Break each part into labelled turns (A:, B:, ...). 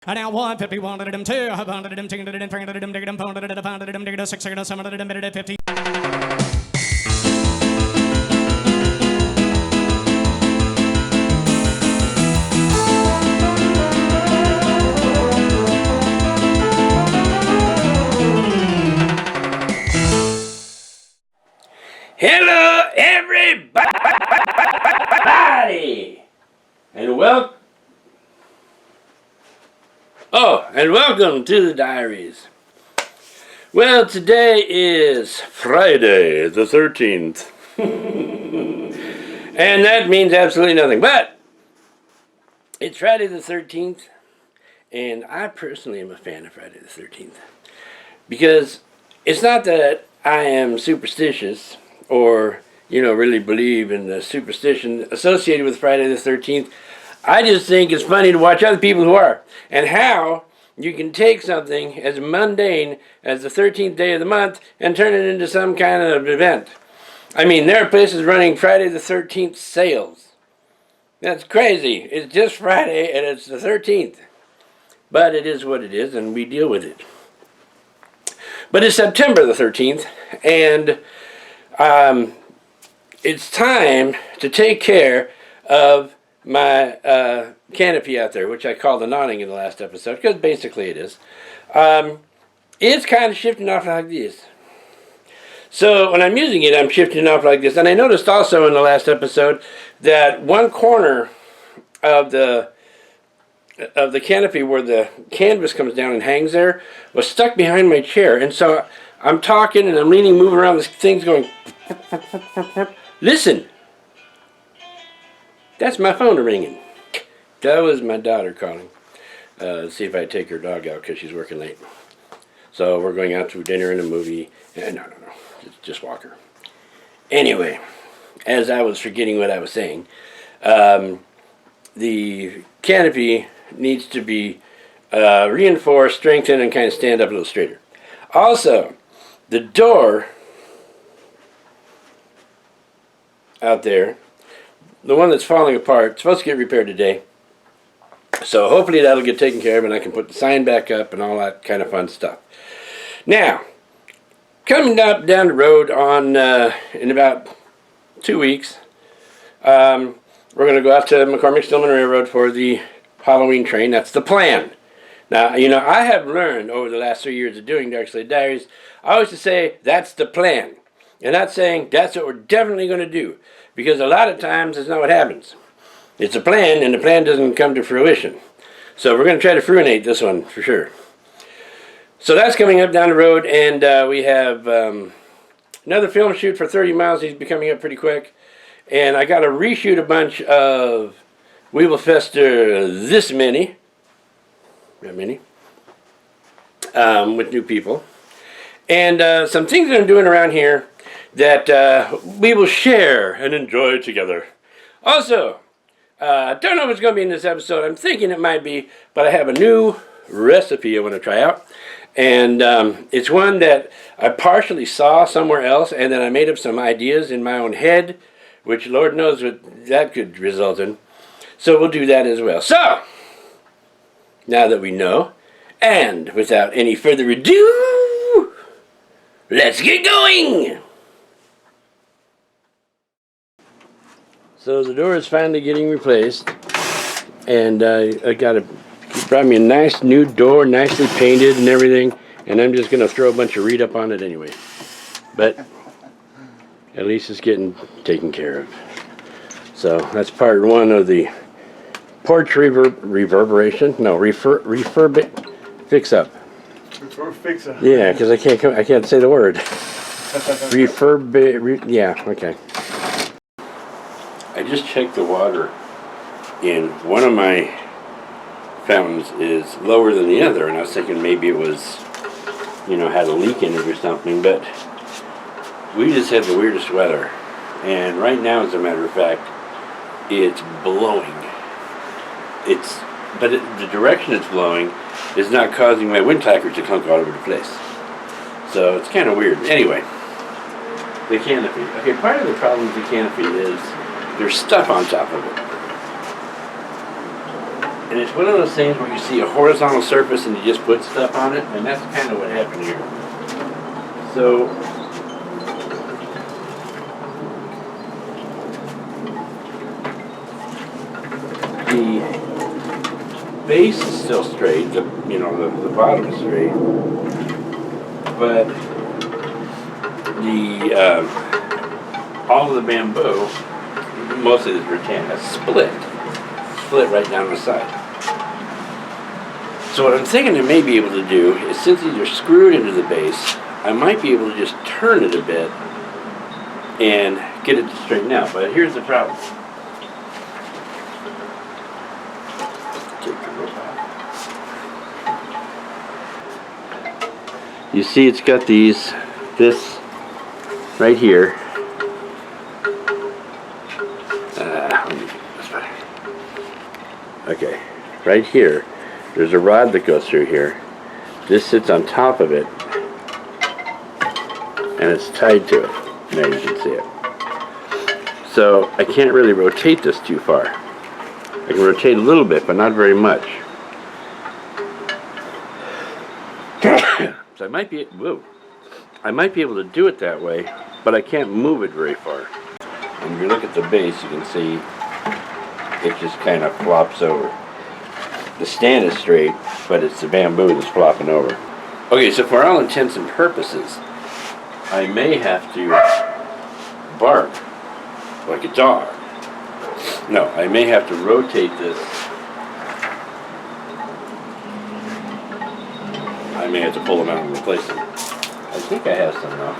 A: And now 150, 102, 100, 200, 300, 400, 500, 600, 700, 50.
B: Hello, everybody, and welcome to the diaries. Well, today is Friday the 13th, and that means absolutely nothing. But it's Friday the 13th, and I personally am a fan of Friday the 13th because it's not that I am superstitious or, really believe in the superstition associated with Friday the 13th. I just think it's funny to watch other people who are, and how you can take something as mundane as the 13th day of the month and turn it into some kind of event. I mean, there are places running Friday the 13th sales. That's crazy. It's just Friday and it's the 13th. But it is what it is, and we deal with it. But it's September the 13th, and it's time to take care of my canopy out there, which I called an awning in the last episode, because basically it is. It's kind of shifting off like this. So when I'm using it, I'm shifting off like this. And I noticed also in the last episode that one corner of the canopy where the canvas comes down and hangs there was stuck behind my chair. And so I'm talking and I'm leaning, moving around, this thing's going... Listen! That's my phone ringing. That was my daughter calling. See if I take her dog out because she's working late. So we're going out to dinner and a movie. No. Just walk her. Anyway, as I was forgetting what I was saying, the canopy needs to be reinforced, strengthened, and kind of stand up a little straighter. Also, the door out there, the one that's falling apart, it's supposed to get repaired today. So hopefully that'll get taken care of and I can put the sign back up and all that kind of fun stuff. Now, coming up down the road in about 2 weeks, we're going to go out to McCormick-Stillman Railroad for the Halloween train. That's the plan. Now, I have learned over the last 3 years of doing Darkslade Diaries, I always say that's the plan. And not saying that's what we're definitely going to do. Because a lot of times that's not what happens. It's a plan, and the plan doesn't come to fruition. So we're going to try to fruinate this one for sure. So that's coming up down the road, and we have another film shoot for 30 miles. He's be coming up pretty quick. And I got to reshoot a bunch of We Will Fester This Many. That many. With new people. And some things that I'm doing around here that we will share and enjoy together. Also, I don't know if it's going to be in this episode. I'm thinking it might be, but I have a new recipe I want to try out. And it's one that I partially saw somewhere else, and then I made up some ideas in my own head, which Lord knows what that could result in. So we'll do that as well. So, now that we know, and without any further ado, let's get going! So the door is finally getting replaced, and I brought me a nice new door, nicely painted and everything, and I'm just going to throw a bunch of reed up on it anyway. But at least it's getting taken care of. So that's part one of the porch reverberation. No, fix up.
C: Fix up.
B: Yeah, because I can't say the word. Yeah, okay. I just checked the water in one of my fountains is lower than the other, and I was thinking maybe it was, had a leak in it or something, but we just had the weirdest weather, and right now, as a matter of fact, it's blowing. But the direction it's blowing is not causing my wind clackers to clunk all over the place. So it's kind of weird. Anyway, the canopy. Okay, part of the problem with the canopy is there's stuff on top of it. And it's one of those things where you see a horizontal surface and you just put stuff on it, and that's kind of what happened here. So the base is still straight, the bottom is straight, but the all of the bamboo, most of this rattan, has split right down the side. So what I'm thinking I may be able to do is, since these are screwed into the base, I might be able to just turn it a bit and get it to straighten out. But here's the problem. Take the rope out. You see, it's got this right here. Okay, right here, there's a rod that goes through here. This sits on top of it, and it's tied to it. Now you can see it. So I can't really rotate this too far. I can rotate a little bit, but not very much. So I might be able to do it that way, but I can't move it very far. And if you look at the base, you can see it just kind of flops over. The stand is straight, but it's the bamboo that's flopping over. Okay, so for all intents and purposes, I may have to bark like a dog. No, I may have to rotate this. I may have to pull them out and replace them. I think I have some now.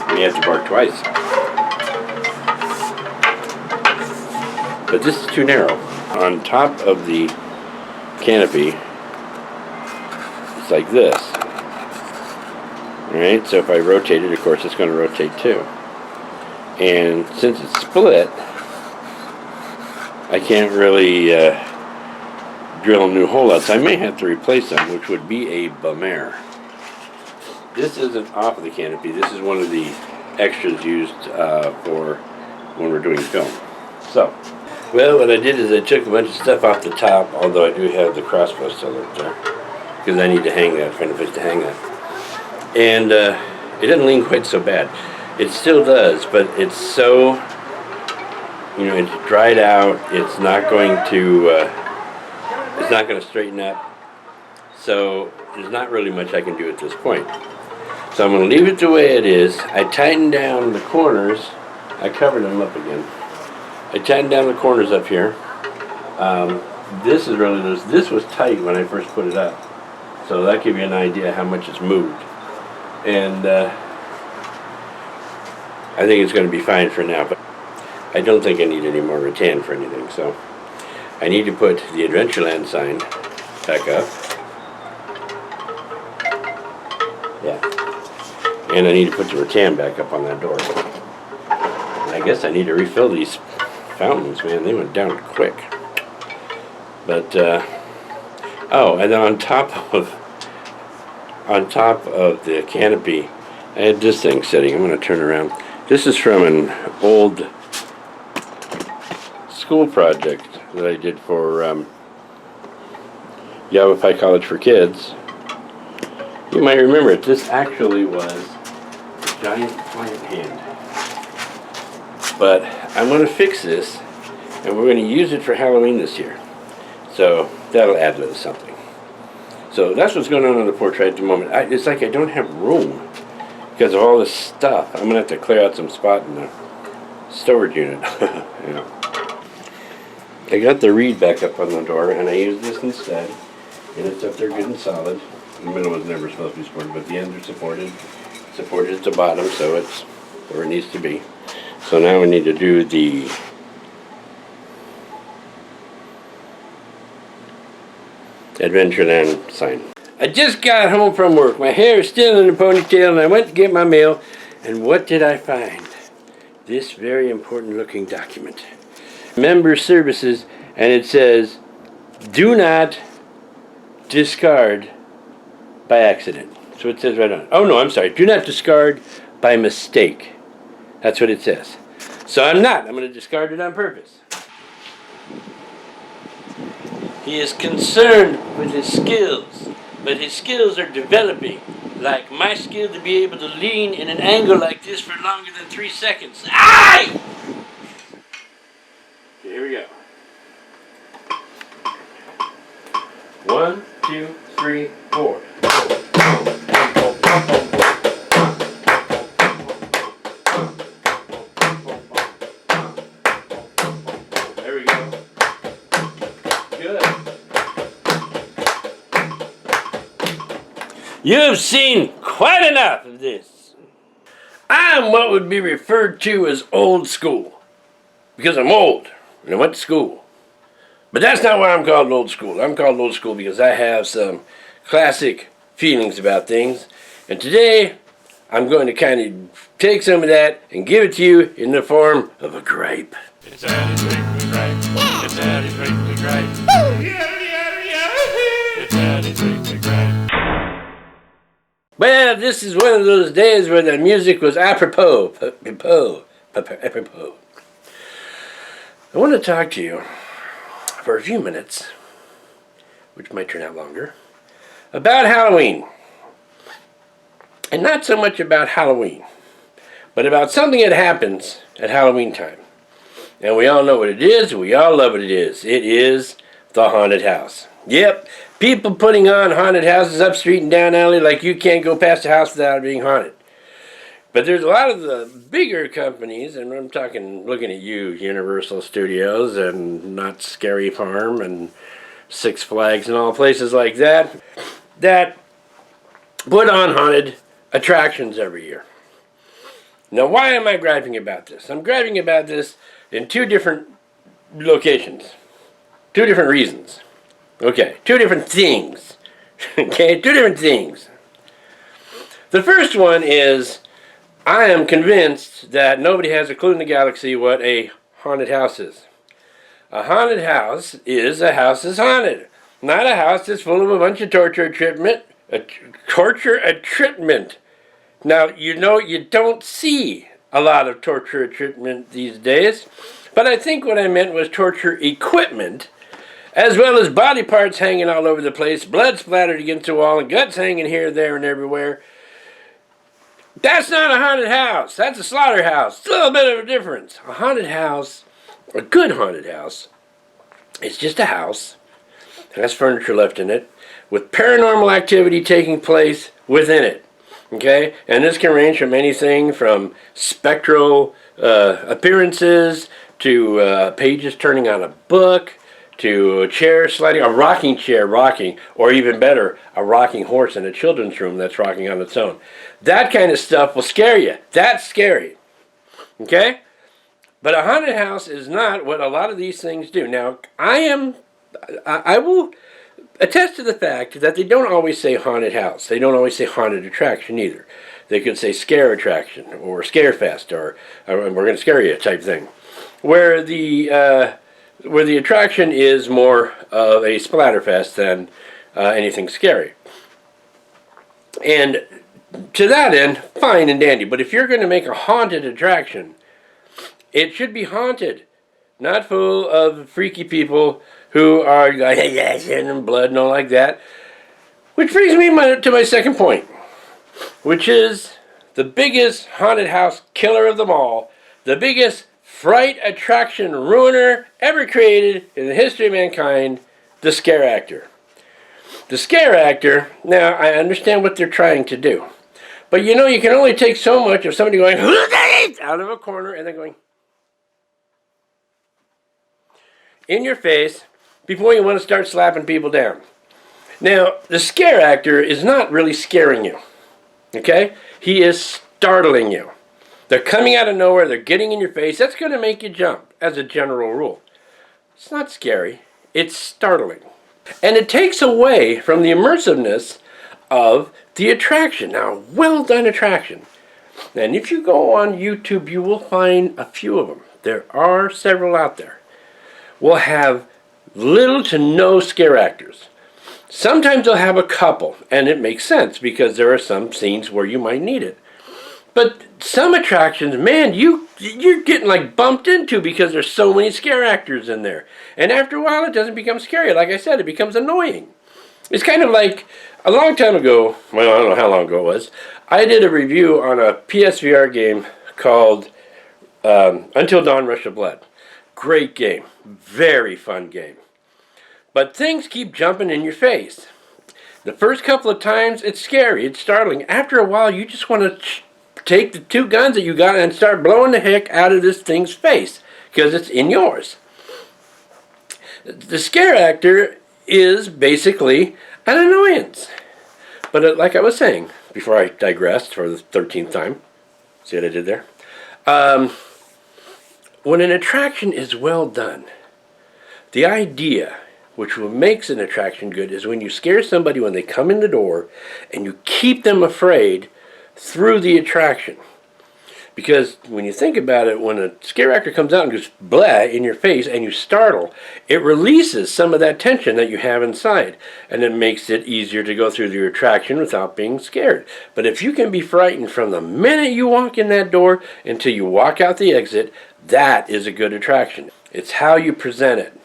B: I may have to bark twice. But this is too narrow. On top of the canopy, it's like this. Alright, so if I rotate it, of course, it's going to rotate too. And since it's split, I can't really drill a new hole out. So I may have to replace them, which would be a bummer. This isn't off of the canopy. This is one of the extras used for when we're doing film. So, well, what I did is I took a bunch of stuff off the top, although I do have the crossbow still up there, because I need to hang that, find a place to hang that. And it doesn't lean quite so bad. It still does, but it's so, it's dried out. It's not going to straighten up. So there's not really much I can do at this point. So I'm going to leave it the way it is. I tightened down the corners. I covered them up again. I tightened down the corners up here. This is really loose. This was tight when I first put it up. So that gives you an idea how much it's moved. And I think it's going to be fine for now. But I don't think I need any more rattan for anything. So I need to put the Adventureland sign back up. Yeah. And I need to put the rattan back up on that door. And I guess I need to refill these fountains, man. They went down quick. But oh, and then on top of the canopy, I had this thing sitting. I'm going to turn around. This is from an old school project that I did for Yavapai College for Kids. You might remember it. This actually was a giant plant hand. But I'm going to fix this, and we're going to use it for Halloween this year. So that'll add a little something. So that's what's going on the porch right at the moment. It's like I don't have room because of all this stuff. I'm going to have to clear out some spot in the storage unit. Yeah. I got the reed back up on the door, and I used this instead. And it's up there good and solid. The middle was never supposed to be supported, but the ends are supported. Supported at the bottom, so it's where it needs to be. So now we need to do the Adventureland sign. I just got home from work. My hair is still in a ponytail, and I went to get my mail. And what did I find? This very important looking document. Member Services, and it says, do not discard by accident. So it says right on. Oh no, I'm sorry. Do not discard by mistake. That's what it says. So I'm not. I'm going to discard it on purpose. He is concerned with his skills, but his skills are developing. Like my skill to be able to lean in an angle like this for longer than 3 seconds. Aye! Here we go. 1, 2, 3, 4. There we go. Good. You've seen quite enough of this. I'm what would be referred to as old school. Because I'm old and I went to school. But that's not why I'm called old school. I'm called old school because I have some classic feelings about things. And today, I'm going to kind of take some of that and give it to you in the form of a gripe.
D: It's Eddie's Weekly Gripe. Yeah. It's Eddie's Weekly Gripe. It's Eddie's Weekly Gripe.
B: Well, this is one of those days where the music was apropos. Apropos. I want to talk to you for a few minutes, which might turn out longer, about Halloween. And not so much about Halloween, but about something that happens at Halloween time. And we all know what it is, and we all love what it is. It is the haunted house. Yep, people putting on haunted houses up street and down alley like you can't go past a house without it being haunted. But there's a lot of the bigger companies, and I'm talking, looking at you, Universal Studios and Not Scary Farm and Six Flags and all places like that, that put on haunted attractions every year. Now, why am I griping about this? I'm griping about this in 2 different locations. 2 different reasons. Okay, 2 different things. Okay, 2 different things. The first one is, I am convinced that nobody has a clue in the galaxy what a haunted house is. A haunted house is a house that's haunted. Not a house that's full of a bunch of torture treatment. Now, you know you don't see a lot of torture treatment these days, but I think what I meant was torture equipment, as well as body parts hanging all over the place, blood splattered against the wall, and guts hanging here, there, and everywhere. That's not a haunted house. That's a slaughterhouse. It's a little bit of a difference. A haunted house, a good haunted house, is just a house, has furniture left in it, with paranormal activity taking place within it. Okay? And this can range from anything from spectral appearances to pages turning on a book, to a chair sliding, a rocking chair rocking, or even better, a rocking horse in a children's room that's rocking on its own. That kind of stuff will scare you. That's scary. Okay? But a haunted house is not what a lot of these things do. Now, I will attest to the fact that they don't always say haunted house. They don't always say haunted attraction either. They could say scare attraction, or scare fest, or we're going to scare you type thing. Where the attraction is more of a splatterfest than anything scary. And to that end, fine and dandy. But if you're going to make a haunted attraction, it should be haunted, not full of freaky people who are like, hey, yes, and blood and all like that. Which brings me to my second point, which is the biggest haunted house killer of them all, the biggest fright attraction ruiner ever created in the history of mankind, the scare actor. The scare actor, now I understand what they're trying to do, but you know you can only take so much of somebody going out of a corner and then going in your face before you want to start slapping people down. Now, the scare actor is not really scaring you, okay? He is startling you. They're coming out of nowhere, they're getting in your face. That's going to make you jump, as a general rule. It's not scary, it's startling. And it takes away from the immersiveness of the attraction. Now, well done attraction. And if you go on YouTube, you will find a few of them. There are several out there. Will have little to no scare actors. Sometimes they'll have a couple, and it makes sense because there are some scenes where you might need it. But some attractions, man, you're getting like bumped into because there's so many scare actors in there. And after a while, it doesn't become scary. Like I said, it becomes annoying. It's kind of like a long time ago, well, I don't know how long ago it was, I did a review on a PSVR game called Until Dawn Rush of Blood. Great game. Very fun game. But things keep jumping in your face. The first couple of times, it's scary, it's startling. After a while, you just want to take the two guns that you got and start blowing the heck out of this thing's face because it's in yours. The scare actor is basically an annoyance. But like I was saying, before I digressed for the 13th time, see what I did there? When an attraction is well done, the idea which makes an attraction good is when you scare somebody when they come in the door and you keep them afraid through the attraction. Because when you think about it, when a scare actor comes out and goes blah in your face and you startle, it releases some of that tension that you have inside. And it makes it easier to go through the attraction without being scared. But if you can be frightened from the minute you walk in that door until you walk out the exit, that is a good attraction. It's how you present it.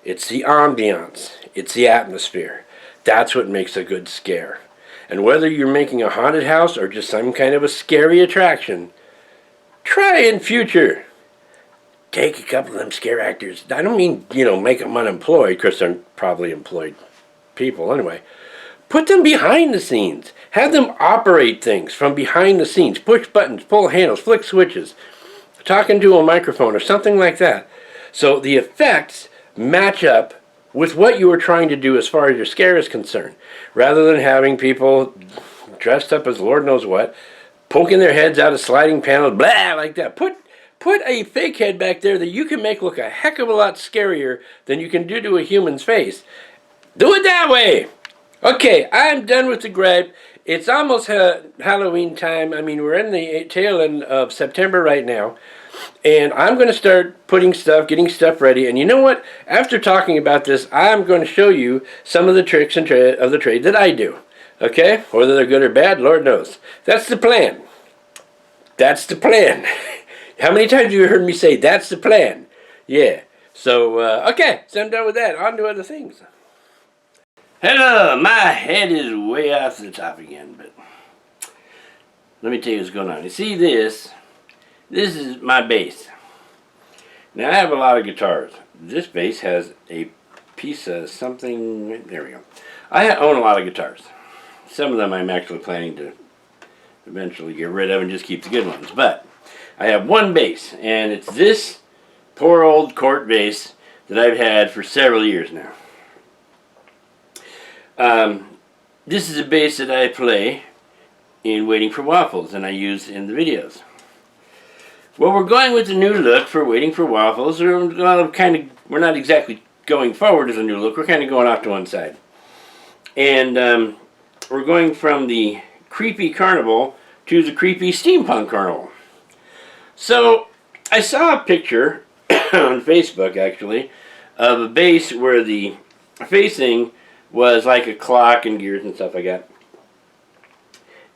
B: It's the ambiance. It's the atmosphere. That's what makes a good scare. And whether you're making a haunted house or just some kind of a scary attraction, try in future. Take a couple of them scare actors. I don't mean, make them unemployed, because they're probably employed people anyway. Put them behind the scenes. Have them operate things from behind the scenes. Push buttons, pull handles, flick switches, talking to a microphone or something like that. So the effects match up with what you were trying to do as far as your scare is concerned. Rather than having people dressed up as Lord knows what, poking their heads out of sliding panels, blah, like that. Put a fake head back there that you can make look a heck of a lot scarier than you can do to a human's face. Do it that way. Okay, I'm done with the gripe. It's almost Halloween time. I mean, we're in the tail end of September right now. And I'm going to start getting stuff ready. And you know what? After talking about this, I'm going to show you some of the tricks of the trade that I do. Okay? Whether they're good or bad, Lord knows. That's the plan. That's the plan. How many times have you heard me say, that's the plan? Yeah. So, okay. So I'm done with that. On to other things. Hello. My head is way off the top again. But let me tell you what's going on. You see this? This is my bass. Now I have a lot of guitars. This bass has a piece of something. There we go. I own a lot of guitars. Some of them I'm actually planning to eventually get rid of and just keep the good ones. But I have one bass, and it's this poor old Cort bass that I've had for several years now. This is a bass that I play in Waiting for Waffles, and I use in the videos. Well, we're going with the new look for Waiting for Waffles. We're not exactly going forward as a new look. We're kind of going off to one side. And we're going from the creepy carnival to the creepy steampunk carnival. So, I saw a picture on Facebook, actually, of a bass where the facing was like a clock and gears and stuff like that.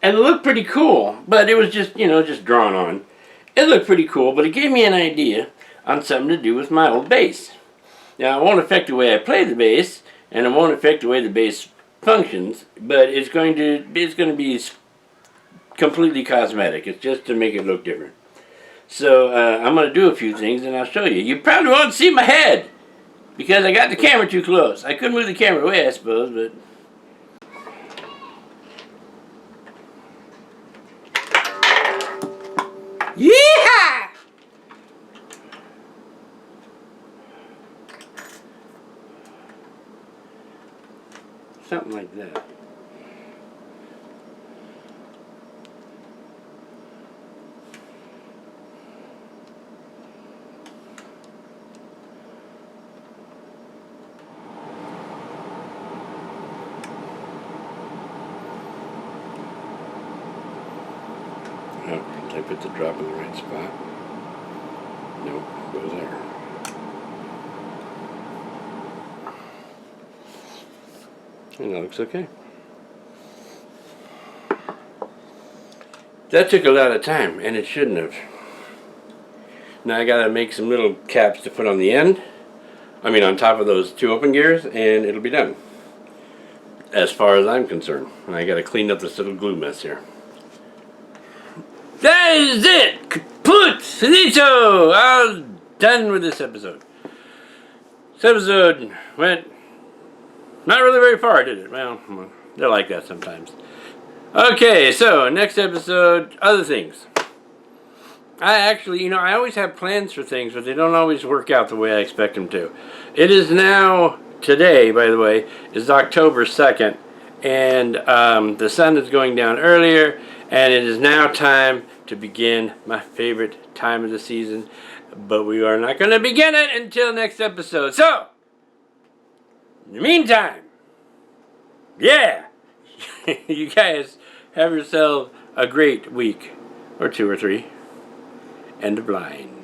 B: And it looked pretty cool, but it was just, just drawn on. It looked pretty cool, but it gave me an idea on something to do with my old bass. Now, it won't affect the way I play the bass, and it won't affect the way the bass functions, but it's going to be completely cosmetic. It's just to make it look different. So, I'm going to do a few things, and I'll show you. You probably won't see my head, because I got the camera too close. I could move the camera away, I suppose, but... Yeehaw! Something like that. Oh, did I put the drop in the right spot? Nope, it goes there. And that looks okay. That took a lot of time, and it shouldn't have. Now I gotta make some little caps to put on the end. I mean on top of those 2 open gears, and it'll be done. As far as I'm concerned. And I gotta clean up this little glue mess here. That is it! Kaput! Finito! I'm done with this episode. This episode went not really very far, did it? Well, they're like that sometimes. Okay, so next episode, other things. I actually, I always have plans for things, but they don't always work out the way I expect them to. It is now, today, by the way, is October 2nd, and the sun is going down earlier, and it is now time to begin my favorite time of the season, but we are not going to begin it until next episode. So, in the meantime, yeah, you guys have yourselves a great week, or 2 or 3. End of line.